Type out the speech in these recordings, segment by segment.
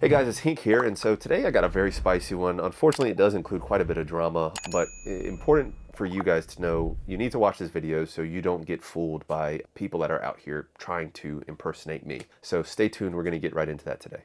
Hey guys, it's Hink here, and so today I got a very spicy one. Unfortunately, it does include quite a bit of drama, but important for you guys to know, you need to watch this video so you don't get fooled by people that are out here trying to impersonate me. So stay tuned, we're going to get right into that today.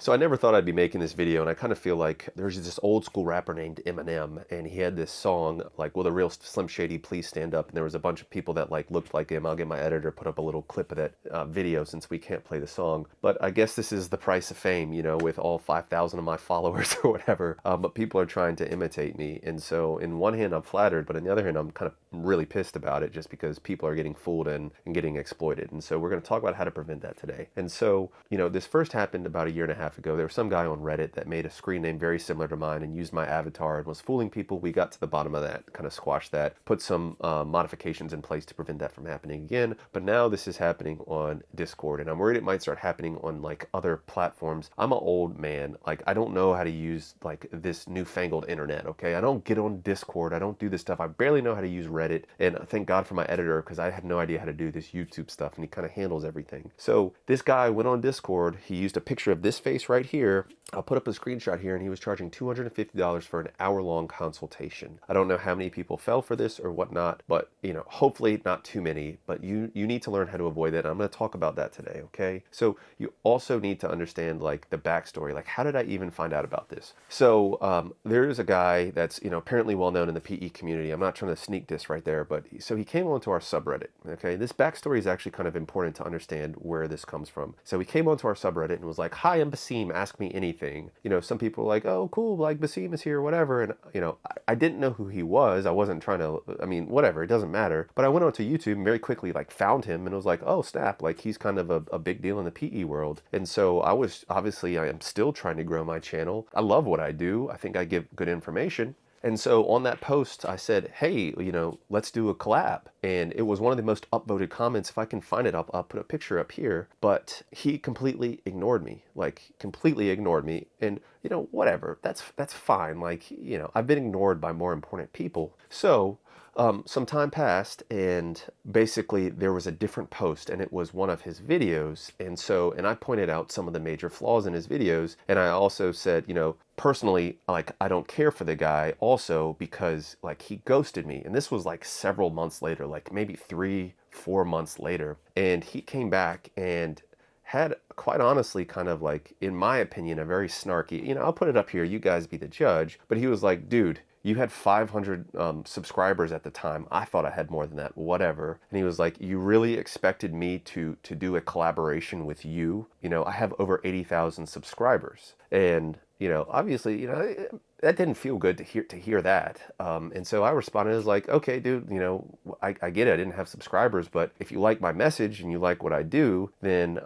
So I never thought I'd be making this video, and I kind of feel like there's this old school rapper named Eminem, and he had this song like, "Will the real Slim Shady please stand up?" And there was a bunch of people that like looked like him. I'll get my editor put up a little clip of that video since we can't play the song. But I guess this is the price of fame, you know, with all 5,000 of my followers or whatever. But people are trying to imitate me, and so in one hand I'm flattered, but on the other hand I'm kind of really pissed about it just because people are getting fooled and getting exploited. And so we're going to talk about how to prevent that today. And so, you know, this first happened about a year and a half ago. There was some guy on Reddit that made a screen name very similar to mine and used my avatar and was fooling people. We got to the bottom of that, kind of squashed that, put some modifications in place to prevent that from happening again. But now this is happening on Discord, and I'm worried it might start happening on like other platforms. I'm an old man. Like, I don't know how to use like this newfangled internet, okay? I don't get on Discord. I don't do this stuff. I barely know how to use Reddit. And thank God for my editor, because I had no idea how to do this YouTube stuff, and he kind of handles everything. So this guy went on Discord. He used a picture of this face right here. I'll put up a screenshot here, and he was charging $250 for an hour-long consultation. I don't know how many people fell for this or whatnot, but you know, hopefully not too many. But you need to learn how to avoid that. I'm going to talk about that today, okay? So you also need to understand like the backstory. Like, how did I even find out about this? So there's a guy that's, you know, apparently well known in the PE community. I'm not trying to sneak this right there, but so he came onto our subreddit. Okay, this backstory is actually kind of important to understand where this comes from. So he came onto our subreddit and was like, "Hi, I'm Baseem. Ask me anything." You know, some people were like, "Oh, cool, like Baseem is here, whatever." And you know, I didn't know who he was. I wasn't trying to. I mean, whatever, it doesn't matter. But I went onto YouTube and very quickly like found him and was like, "Oh, snap! Like he's kind of a big deal in the PE world." And so I am still trying to grow my channel. I love what I do. I think I give good information. And so on that post, I said, "Hey, you know, let's do a collab." And it was one of the most upvoted comments. If I can find it, I'll put a picture up here. But he completely ignored me, like completely ignored me. And, you know, whatever, that's fine. Like, you know, I've been ignored by more important people. So some time passed, and basically there was a different post, and it was one of his videos. And I pointed out some of the major flaws in his videos. And I also said, you know, personally, like, I don't care for the guy also because like he ghosted me. And this was like several months later, like maybe 3-4 months later. And he came back and had, quite honestly, kind of like, in my opinion, a very snarky, you know, I'll put it up here, you guys be the judge. But he was like, "Dude, you had 500 subscribers at the time. I thought I had more than that, whatever." And he was like, "You really expected me to do a collaboration with you? You know, I have over 80,000 subscribers." And, you know, obviously, you know, that didn't feel good to hear that. And so I responded as like, "Okay, dude, you know, I get it. I didn't have subscribers, but if you like my message and you like what I do, then,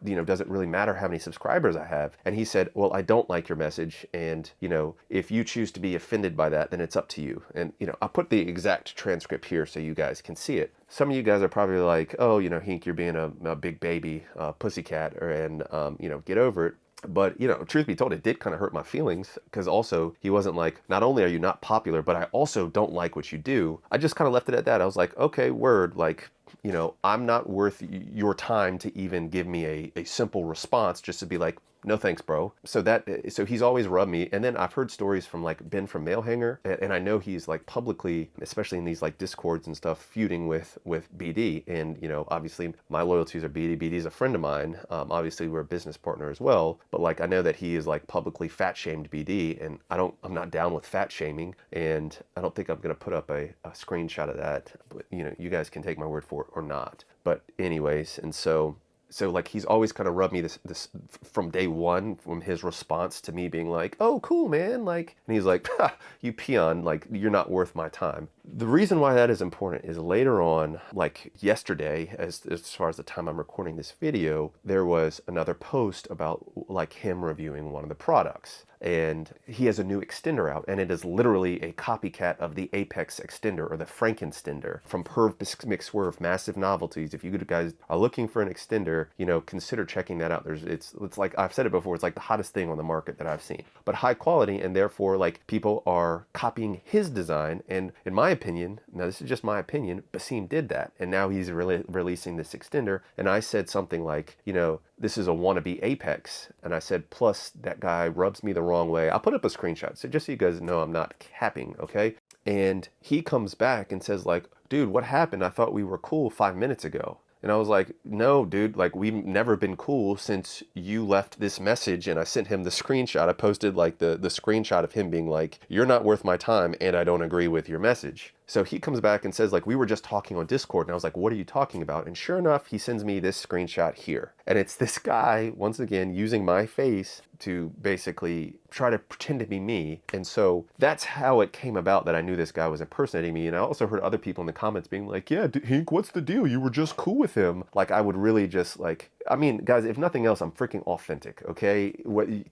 you know, does it really matter how many subscribers I have?" And he said, "Well, I don't like your message. And, you know, if you choose to be offended by that, then it's up to you." And, you know, I'll put the exact transcript here so you guys can see it. Some of you guys are probably like, "Oh, you know, Hink, you're being a big baby pussycat," and, you know, get over it. But, you know, truth be told, it did kind of hurt my feelings because also he wasn't like, "Not only are you not popular, but I also don't like what you do." I just kind of left it at that. I was like, "Okay, word, like, you know, I'm not worth your time to even give me a simple response just to be like, 'No thanks, bro.'" So he's always rubbed me. And then I've heard stories from like Ben from Mailhanger, and I know he's like publicly, especially in these like Discords and stuff, feuding with BD. And, you know, obviously my loyalties are BD. BD's a friend of mine. Obviously we're a business partner as well. But like, I know that he is like publicly fat shamed BD, and I'm not down with fat shaming. And I don't think I'm going to put up a screenshot of that. But, you know, you guys can take my word for it or not. But anyways, and so like he's always kind of rubbed me this from day one, from his response to me being like, "Oh, cool, man," like, and he's like, "Ha, you peon, like, you're not worth my time." The reason why that is important is later on, like yesterday, as far as the time I'm recording this video, there was another post about like him reviewing one of the products. And he has a new extender out, and it is literally a copycat of the Apex extender, or the Frankenstender from Perv Mix Swerve Massive Novelties. If you guys are looking for an extender, you know, consider checking that out. It's like, I've said it before, it's like the hottest thing on the market that I've seen. But high quality, and therefore like people are copying his design. And in my opinion, now this is just my opinion, Baseem did that. And now he's releasing this extender. And I said something like, you know, this is a wannabe Apex. And I said, plus that guy rubs me the wrong way. I'll put up a screenshot. So just so you guys know, I'm not capping, okay? And he comes back and says like, dude, what happened? I thought we were cool 5 minutes ago. And I was like, no, dude, like we've never been cool since you left this message. And I sent him the screenshot. I posted like the screenshot of him being like, you're not worth my time and I don't agree with your message. So he comes back and says like, we were just talking on Discord. And I was like, what are you talking about? And sure enough, he sends me this screenshot here. And it's this guy, once again, using my face to basically try to pretend to be me. And so that's how it came about that I knew this guy was impersonating me. And I also heard other people in the comments being like, yeah, Hink, what's the deal? You were just cool with him. Like I would really just like, I mean, guys, if nothing else, I'm freaking authentic, okay?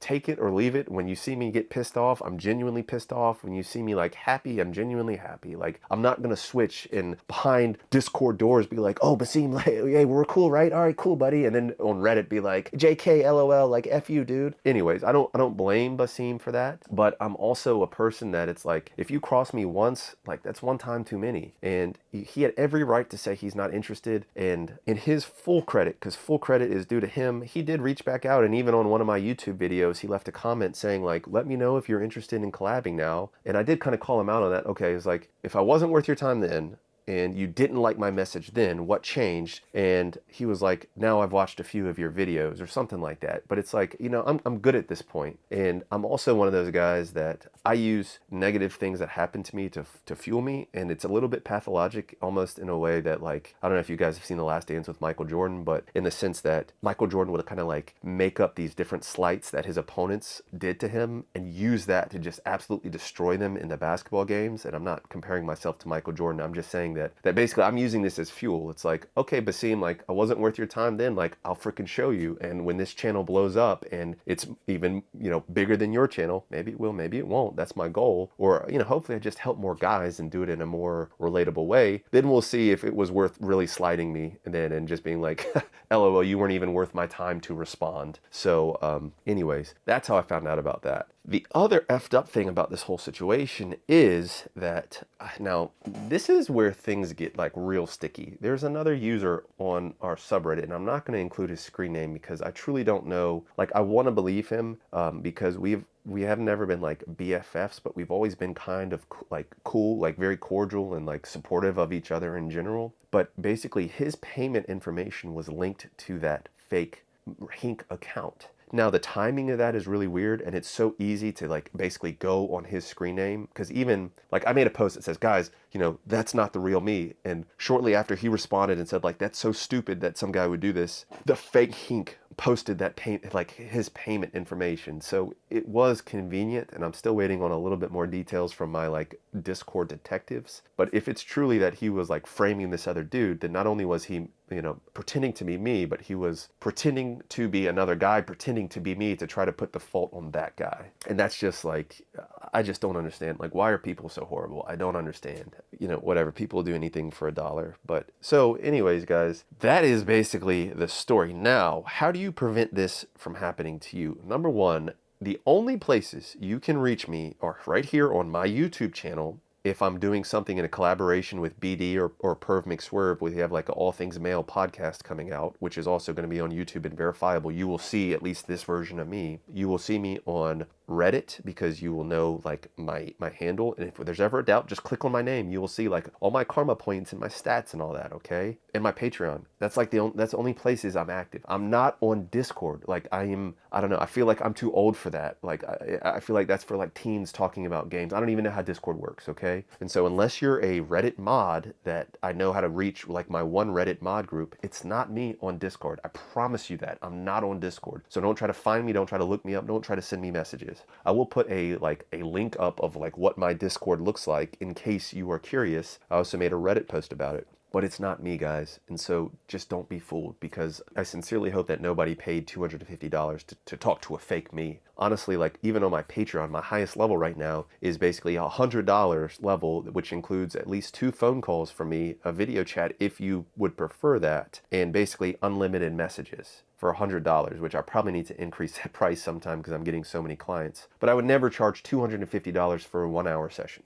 Take it or leave it. When you see me get pissed off, I'm genuinely pissed off. When you see me like happy, I'm genuinely happy. Like I'm not gonna switch and behind Discord doors be like, oh, Baseem, like, hey, we're cool, right? All right, cool, buddy. And then on Reddit be like, JK, LOL, like F you, dude. Anyways, I don't blame Baseem for that, but I'm also a person that it's like, if you cross me once, like that's one time too many. And he had every right to say he's not interested. And in his full credit, because full credit is due to him, he did reach back out. And even on one of my YouTube videos, he left a comment saying like, let me know if you're interested in collabing now. And I did kind of call him out on that. Okay, it's like, if I wasn't worth your time then, and you didn't like my message then, what changed? And he was like, now I've watched a few of your videos or something like that. But it's like, you know, I'm good at this point. And I'm also one of those guys that I use negative things that happen to me to fuel me. And it's a little bit pathologic, almost in a way that like, I don't know if you guys have seen The Last Dance with Michael Jordan, but in the sense that Michael Jordan would kind of like make up these different slights that his opponents did to him and use that to just absolutely destroy them in the basketball games. And I'm not comparing myself to Michael Jordan. I'm just saying that basically I'm using this as fuel. It's like, okay, Baseem, like I wasn't worth your time then, like I'll freaking show you. And when this channel blows up and it's even, you know, bigger than your channel, maybe it will, maybe it won't. That's my goal. Or, you know, hopefully I just help more guys and do it in a more relatable way. Then we'll see if it was worth really slighting me and just being like, LOL, you weren't even worth my time to respond. So anyways, that's how I found out about that. The other effed up thing about this whole situation is that, now, this is where things get like real sticky. There's another user on our subreddit, and I'm not going to include his screen name because I truly don't know. Like, I want to believe him because we have never been like BFFs, but we've always been kind of like cool, like very cordial and like supportive of each other in general. But basically, his payment information was linked to that fake Hink account. Now, the timing of that is really weird, and it's so easy to like basically go on his screen name, because even like I made a post that says, guys, you know, that's not the real me. And shortly after he responded and said like, that's so stupid that some guy would do this, the fake Hink posted that like his payment information. So it was convenient, and I'm still waiting on a little bit more details from my like Discord detectives. But if it's truly that he was like framing this other dude, then not only was he, you know, pretending to be me, but he was pretending to be another guy, pretending to be me to try to put the fault on that guy. And that's just like, I just don't understand. Like, why are people so horrible? I don't understand. You know, whatever, people do anything for $1. But so anyways, guys, that is basically the story. Now, how do you prevent this from happening to you? Number one, the only places you can reach me are right here on my YouTube channel. If I'm doing something in a collaboration with BD or Perv McSwerve, we have like an All Things Male podcast coming out, which is also going to be on YouTube and verifiable. You will see at least this version of me. You will see me on Reddit because you will know like my handle. And if there's ever a doubt, just click on my name. You will see like all my karma points and my stats and all that, okay? And my Patreon. That's like that's the only places I'm active. I'm not on Discord. Like I don't know. I feel like I'm too old for that. Like I feel like that's for like teens talking about games. I don't even know how Discord works, okay? And so unless you're a Reddit mod that I know how to reach, like my one Reddit mod group, it's not me on Discord. I promise you that. I'm not on Discord. So don't try to find me. Don't try to look me up. Don't try to send me messages. I will put a link up of like what my Discord looks like in case you are curious. I also made a Reddit post about it. But it's not me, guys. And so just don't be fooled, because I sincerely hope that nobody paid $250 to talk to a fake me. Honestly, like even on my Patreon, my highest level right now is basically $100 level, which includes at least 2 phone calls from me, a video chat if you would prefer that, and basically unlimited messages for $100, which I probably need to increase that price sometime because I'm getting so many clients. But I would never charge $250 for a 1-hour session.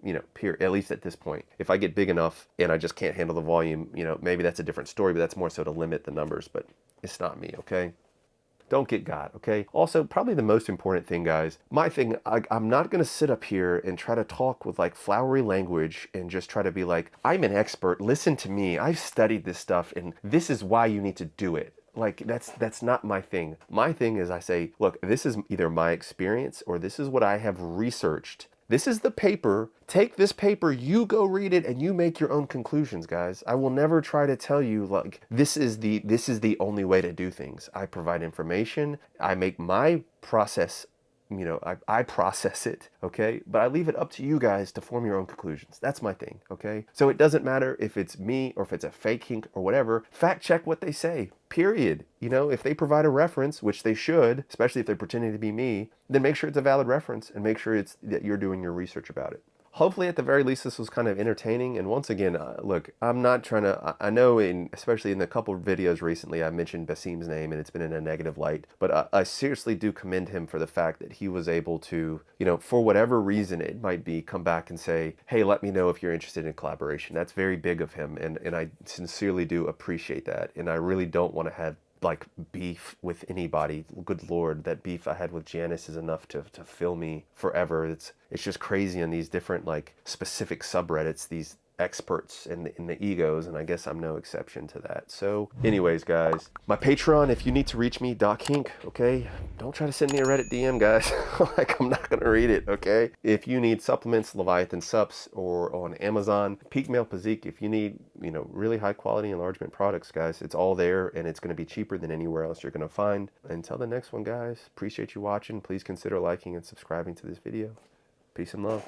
you know, at least at this point. If I get big enough and I just can't handle the volume, you know, maybe that's a different story, but that's more so to limit the numbers, but it's not me, okay? Don't get God, okay? Also, probably the most important thing, guys, my thing, I'm not gonna sit up here and try to talk with like flowery language and just try to be like, I'm an expert, listen to me, I've studied this stuff and this is why you need to do it. Like, that's not my thing. My thing is I say, look, this is either my experience or this is what I have researched. This is the paper. Take this paper, you go read it, and you make your own conclusions, guys. I will never try to tell you like this is the only way to do things. I provide information. I make my process, you know, I process it, okay? But I leave it up to you guys to form your own conclusions. That's my thing, okay? So it doesn't matter if it's me or if it's a fake kink or whatever. Fact check what they say, period. You know, if they provide a reference, which they should, especially if they're pretending to be me, then make sure it's a valid reference and make sure it's that you're doing your research about it. Hopefully, at the very least, this was kind of entertaining. And once again, look, I'm not trying to, I know especially in the couple of videos recently, I mentioned Baseem's name and it's been in a negative light, but I seriously do commend him for the fact that he was able to, you know, for whatever reason it might be, come back and say, hey, let me know if you're interested in collaboration. That's very big of him. And I sincerely do appreciate that. And I really don't want to have like beef with anybody. Good Lord, that beef I had with Janice is enough to fill me forever. It's just crazy on these different like specific subreddits, these experts in the egos, and I guess I'm no exception to that. So anyways, guys, my Patreon, if you need to reach me, DocHink, okay? Don't try to send me a Reddit DM, guys. Like, I'm not gonna read it, okay? If you need supplements, Leviathan Sups, or on Amazon, Peak Male Physique, if you need, you know, really high quality enlargement products, guys, it's all there, and it's gonna be cheaper than anywhere else you're gonna find. Until the next one, guys, appreciate you watching. Please consider liking and subscribing to this video. Peace and love.